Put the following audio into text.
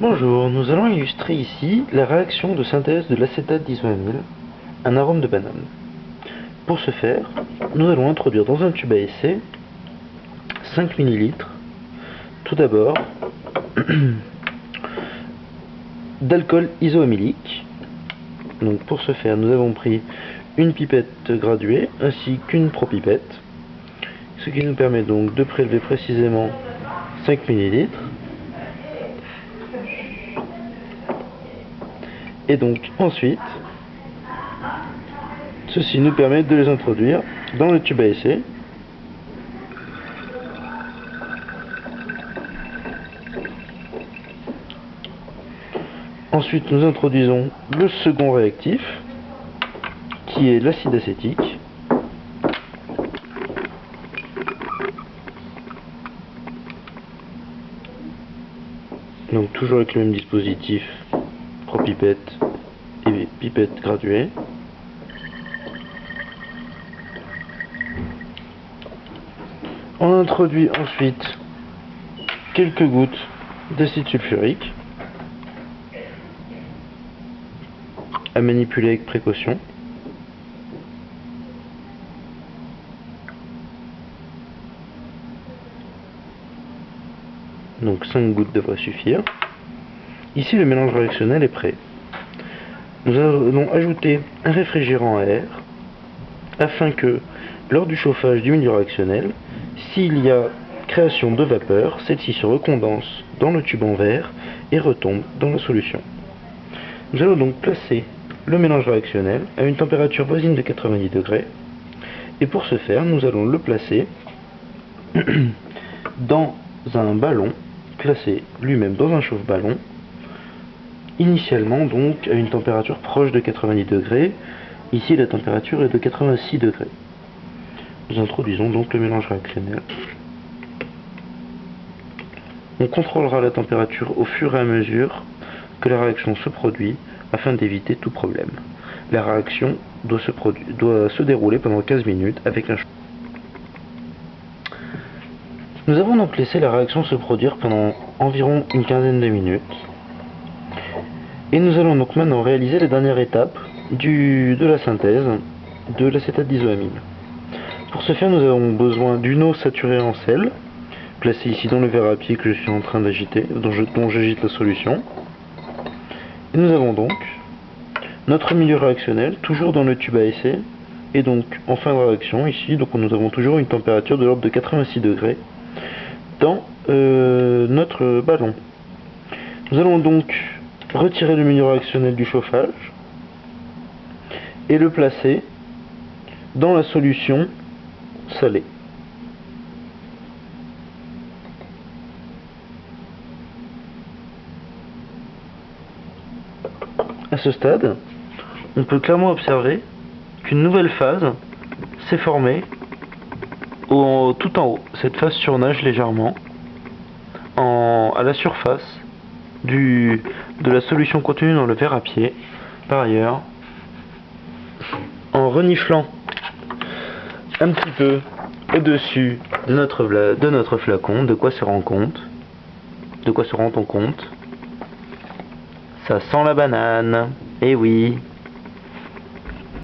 Bonjour, nous allons illustrer ici la réaction de synthèse de l'acétate d'isoamyle, un arôme de banane. Pour ce faire, nous allons introduire dans un tube à essai 5 ml, tout d'abord, d'alcool isoamylique. Donc pour ce faire, nous avons pris une pipette graduée ainsi qu'une propipette, ce qui nous permet donc de prélever précisément 5 ml. Et donc ensuite, ceci nous permet de les introduire dans le tube à essai. Ensuite, nous introduisons le second réactif, qui est l'acide acétique. Donc toujours avec le même dispositif, propipette et pipette graduée. On introduit ensuite quelques gouttes d'acide sulfurique à manipuler avec précaution. Donc 5 gouttes devraient suffire. Ici le mélange réactionnel est prêt. Nous allons ajouter un réfrigérant à air afin que, lors du chauffage du milieu réactionnel, s'il y a création de vapeur, celle-ci se recondense dans le tube en verre et retombe dans la solution. Nous allons donc placer le mélange réactionnel à une température voisine de 90 degrés, et pour ce faire, nous allons le placer dans un ballon placé lui-même dans un chauffe-ballon, initialement donc à une température proche de 90 degrés. Ici la température est de 86 degrés. Nous introduisons donc le mélange réactionnel. On contrôlera la température au fur et à mesure que la réaction se produit afin d'éviter tout problème. La réaction doit se dérouler pendant 15 minutes avec un chaud. Nous avons donc laissé la réaction se produire pendant environ une quinzaine de minutes. Et nous allons donc maintenant réaliser la dernière étape de la synthèse de l'acétate d'isoamyle. Pour ce faire, nous avons besoin d'une eau saturée en sel, placée ici dans le verre à pied que je suis en train d'agiter, dont j'agite la solution. Et nous avons donc notre milieu réactionnel, toujours dans le tube à essai, et donc en fin de réaction ici, donc nous avons toujours une température de l'ordre de 86 degrés dans notre ballon. Nous allons donc retirer le milieu réactionnel du chauffage et le placer dans la solution salée. À ce stade, on peut clairement observer qu'une nouvelle phase s'est formée tout en haut. Cette phase surnage légèrement à la surface de la solution contenue dans le verre à pied. Par ailleurs, en reniflant un petit peu au-dessus de notre flacon, de quoi se rend on compte? Ça sent la banane, eh oui.